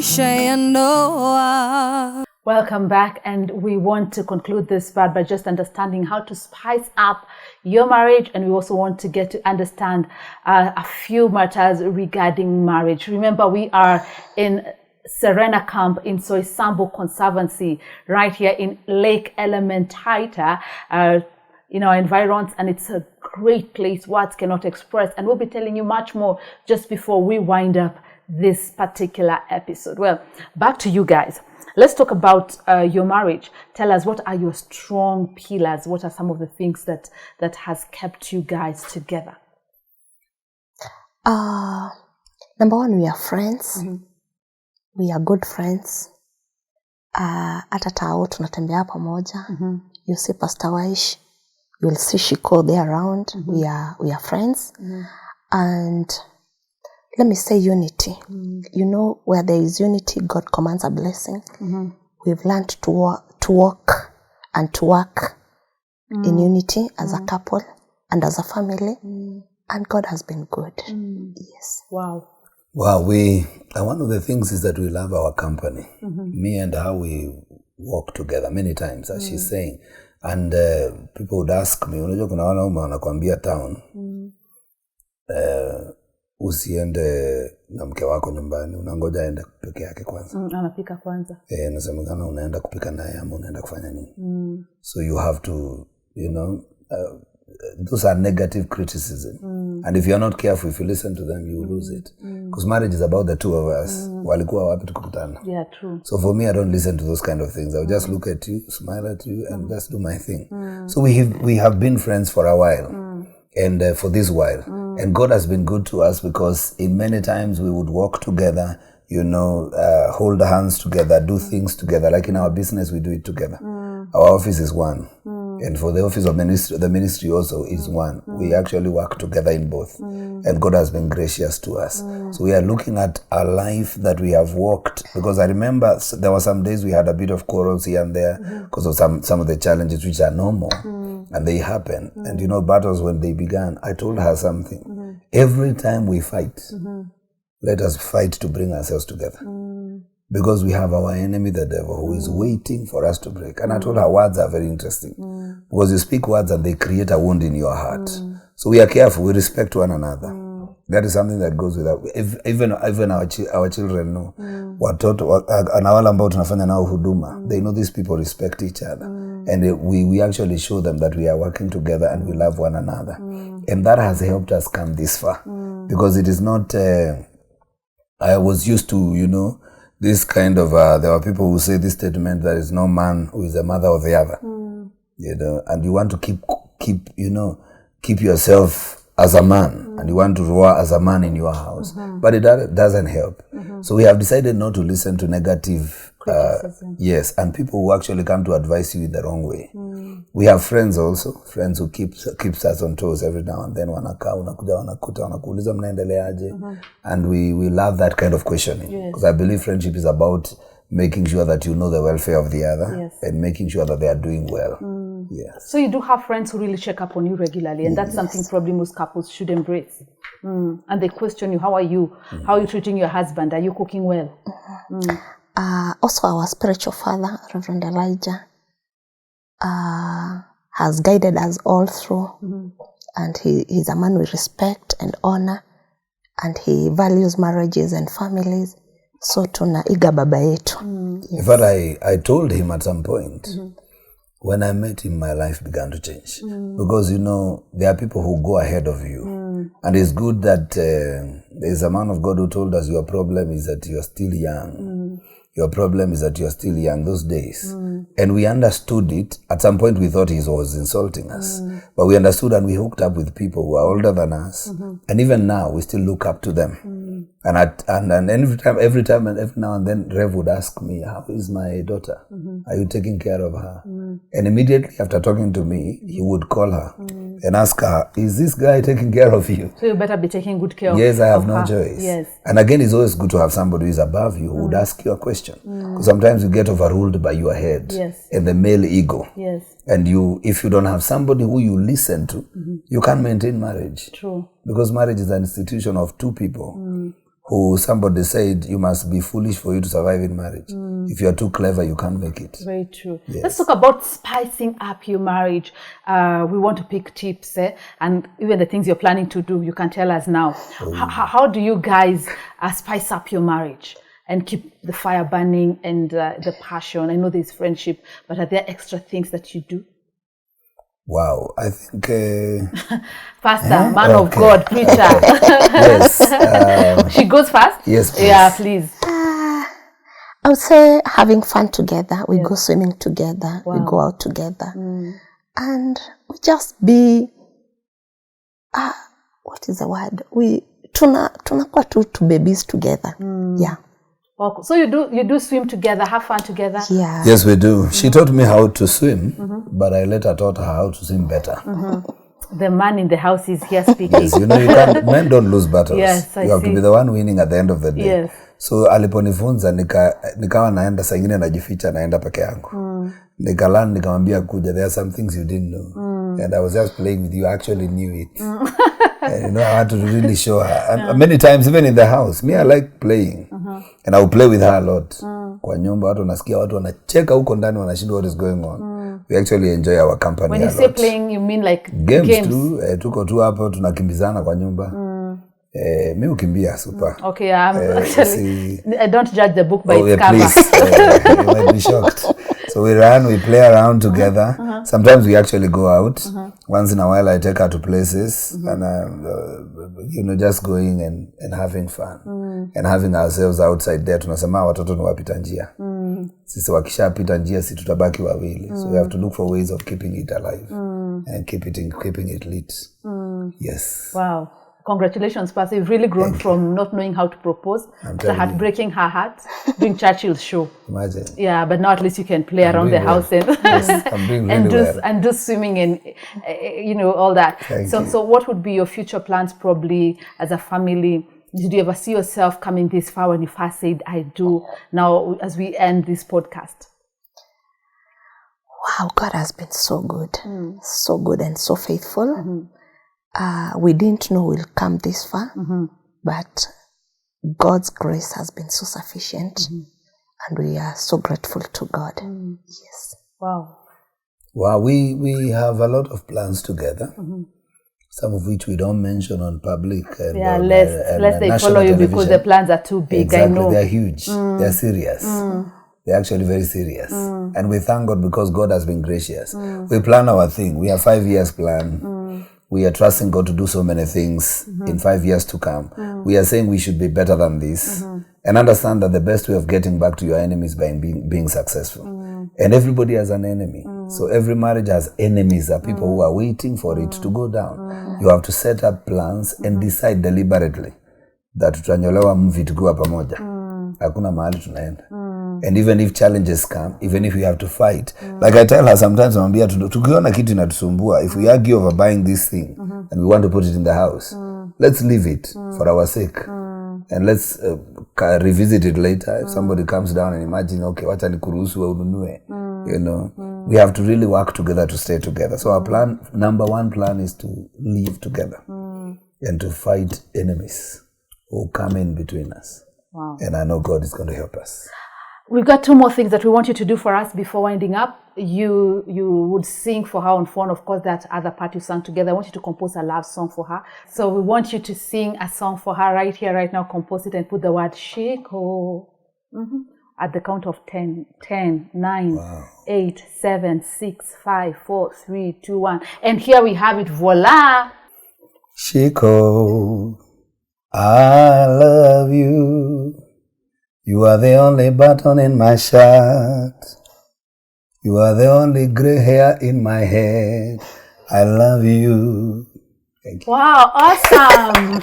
Maisha ya Ndoa. Welcome back, and we want to conclude this part by just understanding how to spice up your marriage, and we also want to get to understand a few matters regarding marriage. Remember, we are in Serena Camp in Soisambu Conservancy, right here in Lake Elementaita, in our environs, and it's a great place. Words cannot express, and we'll be telling you much more just before we wind up this particular episode. Well, back to you guys. Let's talk about your marriage. Tell us, what are your strong pillars? What are some of the things that has kept you guys together? Number one, we are friends. Mm-hmm. We are good friends. Hata tao tunatembea pamoja. Mm-hmm. You see Pastor Wysh, you'll see Shiko there around. Mm-hmm. We are friends. Mm-hmm. And let me say unity. Mm-hmm. You know, where there is unity, God commands a blessing. Mm-hmm. We've learned to walk and to work in unity as a couple and as a family. And God has been good. Yes. Wow. Wow, one of the things is that we love our company. Me and how we walk together many times, as she's saying. And people would ask me, unajua kuna wanaume wanakuambia town, usiende na mke wako nyumbani, unangoja aende peke yake kwanza. Anapika kwanza. Nasemekana unaenda kupika naye ama unaenda kufanya nini. So you have to, those are negative criticism. And if you're not careful, if you listen to them, you will lose it. Because marriage is about the two of us. Walikuwa wapi tukutana. Yeah, true. So for me, I don't listen to those kind of things. I'll just look at you, smile at you, and just do my thing. So we have been friends for a while. And for this while. And God has been good to us, because in many times we would walk together, hold hands together, do things together. Like in our business, we do it together. Our office is one. And for the office of ministry, the ministry also is one. We actually work together in both. And God has been gracious to us. So we are looking at a life that we have walked. Because I remember there were some days we had a bit of quarrels here and there because of some of the challenges which are normal. And they happen. And battles, when they began, I told her something. Every time we fight, let us fight to bring ourselves together. Because we have our enemy, the devil, who is waiting for us to break. And I told her, words are very interesting. Because you speak words and they create a wound in your heart. So we are careful. We respect one another. That is something that goes with that. Even our children know. Watoto, na wale ambao tunafanya nao huduma, they know these people respect each other. And we actually show them that we are working together and we love one another. And that has helped us come this far. Because it is not, I was used to, this kind of, there were people who say this statement, there is no man who is the mother of the other. And you want to keep yourself as a man, and you want to roar as a man in your house. But it doesn't help. So we have decided not to listen to negative yes, and people who actually come to advise you in the wrong way. We have friends also, friends who keeps us on toes every now and then. Wanakaa, unakuja, wanakuta, wanakuuliza mnaendeleaje. And we love that kind of questioning. Because I believe friendship is about making sure that you know the welfare of the other and making sure that they are doing well. Yes. So you do have friends who really check up on you regularly, and that's something probably most couples should embrace. And they question you, how are you? How are you treating your husband? Are you cooking well? Also, our spiritual father, Reverend Elijah, has guided us all through. And he's a man we respect and honor, and he values marriages and families. So tunaiga baba yetu. In fact, I told him at some point, when I met him, my life began to change. Because, there are people who go ahead of you. And it's good that there's a man of God who told us, your problem is that you're still young. Your problem is that you're still young those days. And we understood it. At some point we thought he was insulting us. But we understood, and we hooked up with people who are older than us. And even now we still look up to them. And every time and every now and then Rev would ask me, how is my daughter? Are you taking care of her? And immediately after talking to me, he would call her and ask her, is this guy taking care of you? So you better be taking good care of her. Yes, I have no choice. Yes. And again, it's always good to have somebody who is above you who would ask you a question. Because sometimes you get overruled by your head and the male ego. And if you don't have somebody who you listen to, you can't maintain marriage. True. Because marriage is an institution of two people who somebody said you must be foolish for you to survive in marriage. If you are too clever, you can't make it. Very true. Yes. Let's talk about spicing up your marriage. We want to pick tips and even the things you're planning to do. You can tell us now. How do you guys spice up your marriage and keep the fire burning and the passion? I know there's friendship, but are there extra things that you do? Wow, I think... Pastor, man of God, preacher. Yes. She goes fast? Yes, please. Yeah, please. I would say having fun together. We go swimming together. Wow. We go out together. And we just be, what is the word? We tunakuwa two babies together. Yeah. Well, so you do swim together, have fun together? Yeah. Yes, we do. She taught me how to swim, but I later taught her how to swim better. The man in the house is here speaking. Yes, you know, men don't lose battles. Yes, you have to be the one winning at the end of the day. Yes. So aliponifunza nikawa naenda saa ingine najificha naenda peke yangu. Nikalan nikamwambia kuja, there are some things you didn't know. And I was just playing with you, I actually knew it. And, you know, I had to really show her. And many times even in the house, me I like playing. And I will play with her a lot. Kwa nyumba watu nasikia watu wanacheka huko ndani wanashindwa what is going on. We actually enjoy our company a lot. When you say playing, you mean like games? Too, tuko tu hapo tunakimbizana kwa nyumba. Me ukimbia super. Okay, actually, I don't judge the book by its cover. Please, you might be shocked. So we run, we play around together. Sometimes we actually go out. Once in a while I take her to places and you know, just going and having fun and having ourselves outside there. Tunasema watoto ni wapita njia. Sisi wakishapita njia si tutabaki wawili. So we have to look for ways of keeping it alive and keeping it lit. Yes. Wow. Congratulations, Pastor. You've really grown from not knowing how to propose to breaking her heart, doing Churchill's show. Imagine. Yeah, but now at least you can play around the house and I'm doing really and do swimming and you know, all that. So what would be your future plans probably as a family? Did you ever see yourself coming this far when you first said I do, now as we end this podcast? Wow, God has been so good. So good and so faithful. We didn't know we'll come this far, but God's grace has been so sufficient, and we are so grateful to God. Yes. Wow. Wow, we have a lot of plans together, some of which we don't mention on public. And lest they follow you television. Because the plans are too big. Exactly, I know. They're huge. They're serious. They're actually very serious. And we thank God because God has been gracious. We plan our thing. We have 5 years plan. We are trusting God to do so many things in 5 years to come. We are saying we should be better than this. And understand that the best way of getting back to your enemy is by being successful. And everybody has an enemy. So every marriage has enemies, are people who are waiting for it to go down. You have to set up plans and decide deliberately that tutanyolewa mvi tukiwa pamoja. Hakuna mahali tunaenda. And even if challenges come, even if we have to fight, like I tell her sometimes, tukiona kitu inatusumbua, if we argue over buying this thing and we want to put it in the house, let's leave it for our sake. And let's revisit it later. If somebody comes down and imagine, okay, wacha nikuruhusu wewe ununue, you know, we have to really work together to stay together. So our plan, number one plan, is to live together and to fight enemies who come in between us. Wow. And I know God is going to help us. We've got 2 more things that we want you to do for us before winding up. You would sing for her on phone. Of course, that other part you sang together. I want you to compose a love song for her. So we want you to sing a song for her right here, right now. Compose it and put the word Shiko at the count of 10. 10, 9, 8, 7, 6, 5, 4, 3, 2, 1. And here we have it. Voila! Shiko, I love you. You are the only button in my shirt. You are the only gray hair in my head. I love you. Thank you. Wow, awesome.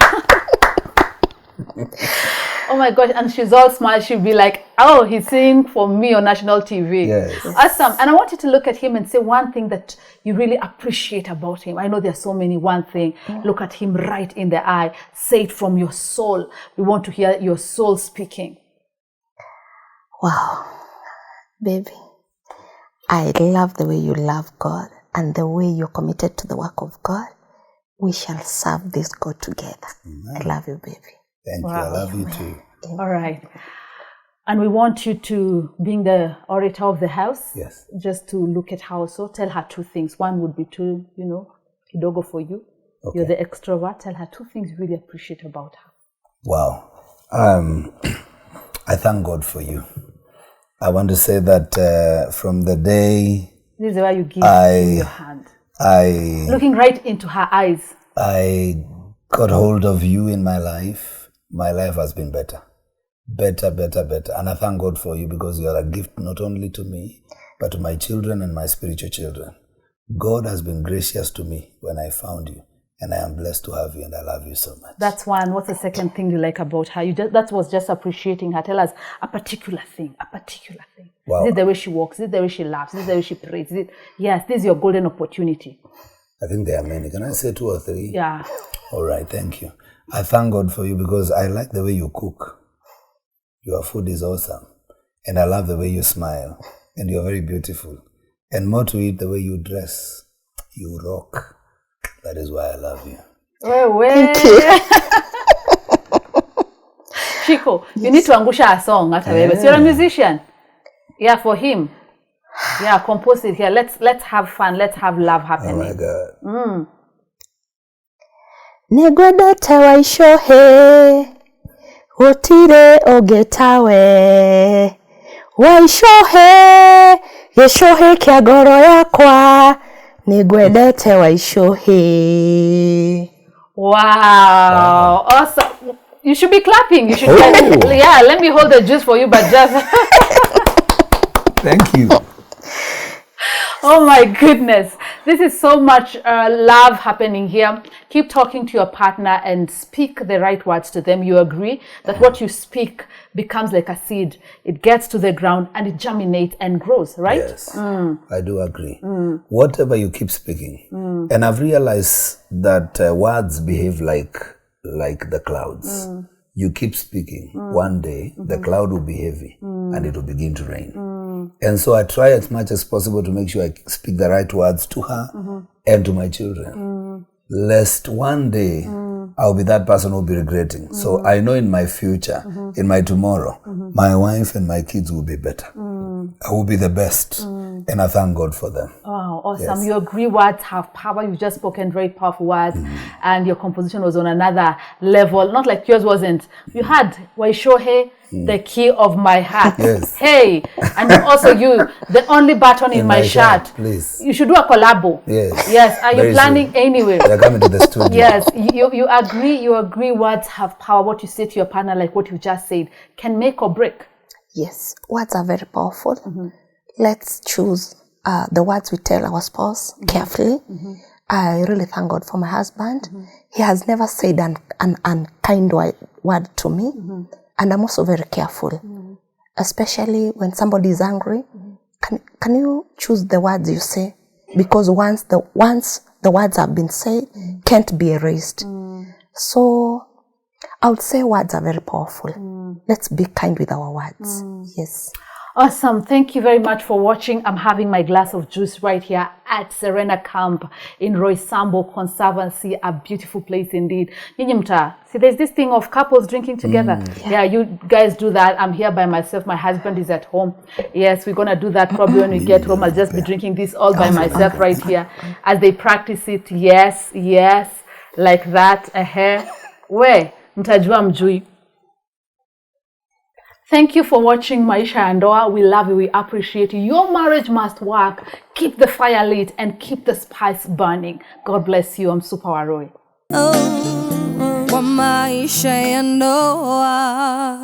Oh my gosh, and she's all smart. She'll be like, oh, he's singing for me on national TV. Yes. Awesome. And I want you to look at him and say one thing that you really appreciate about him. I know there's so many. One thing, look at him right in the eye. Say it from your soul. We want to hear your soul speaking. Wow, baby, I love the way you love God and the way you're committed to the work of God. We shall serve this God together. I love you, baby. Thank you. I love you too. All right. And we want you to, being the orator of the house, Yes. just to look at her also. Tell her two things. One would be to, kidogo for you. Okay. You're the extrovert. Tell her two things you really appreciate about her. Wow. I thank God for you. I want to say that from the day This is where you give your hand. Looking right into her eyes. I got hold of you in my life has been better. Better. And I thank God for you because you are a gift not only to me, but to my children and my spiritual children. God has been gracious to me when I found you. And I am blessed to have you, and I love you so much. That's one. What's the second thing you like about her? That was just appreciating her. Tell us a particular thing. Wow. Is it the way she walks? Is it the way she laughs? Is it the way she prays? Yes, this is your golden opportunity. I think there are many. Can I say 2 or 3? Yeah. All right, thank you. I thank God for you because I like the way you cook. Your food is awesome. And I love the way you smile. And you're very beautiful. And more to it, the way you dress. You rock. That is why I love you. Thank you. Chico, you need to angusha a song. So you're a musician. Yeah, for him. Yeah, compose it here. Let's have fun. Let's have love happening. Oh my God. Negwedete waishohe Utire ogetawe Waishohe Yeshohe kia goro yakwa Negwedete waishohe. Wow. Awesome. You should be clapping. You should let me hold the juice for you, but just Thank you. Oh my goodness. This is so much love happening here. Keep talking to your partner and speak the right words to them. You agree that what you speak becomes like a seed. It gets to the ground and it germinates and grows, right? Yes, I do agree. Whatever you keep speaking. And I've realized that words behave like the clouds. You keep speaking. One day, the cloud will be heavy and it will begin to rain. And so I try as much as possible to make sure I speak the right words to her and to my children. Lest one day I'll be that person who'll be regretting. So I know in my future, in my tomorrow, my wife and my kids will be better. I will be the best. And I thank God for them. Wow, awesome. Yes. You agree words have power. You've just spoken very powerful words and your composition was on another level. Not like yours wasn't. You had Waishohe, the key of my heart. Yes. Hey, and then also you, the only button in my shirt. Please. You should do a collabo. Yes. Yes. Are you planning anyway? They're coming to the studio. Yes. You agree words have power. What you say to your partner, like what you just said, can make or break. Yes, words are very powerful. Let's choose the words we tell our spouse carefully. I really thank God for my husband. He has never said an unkind word to me. And I'm also very careful, especially when somebody is angry. Can you choose the words you say? Because once the words have been said, can't be erased. So I would say words are very powerful. Let's be kind with our words. Yes. Awesome. Thank you very much for watching. I'm having my glass of juice right here at Serena Camp in Roysambo Conservancy, a beautiful place indeed. See, there's this thing of couples drinking together. Yeah, you guys do that. I'm here by myself. My husband is at home. Yes, we're going to do that probably when we get home. I'll just be drinking this all by myself right here as they practice it. Yes, like that. Where? Mtajua mjui. Thank you for watching Maisha and Ndoa. We love you. We appreciate you. Your marriage must work. Keep the fire lit and keep the spice burning. God bless you. I'm Super Waroi. Maisha and Ndoa.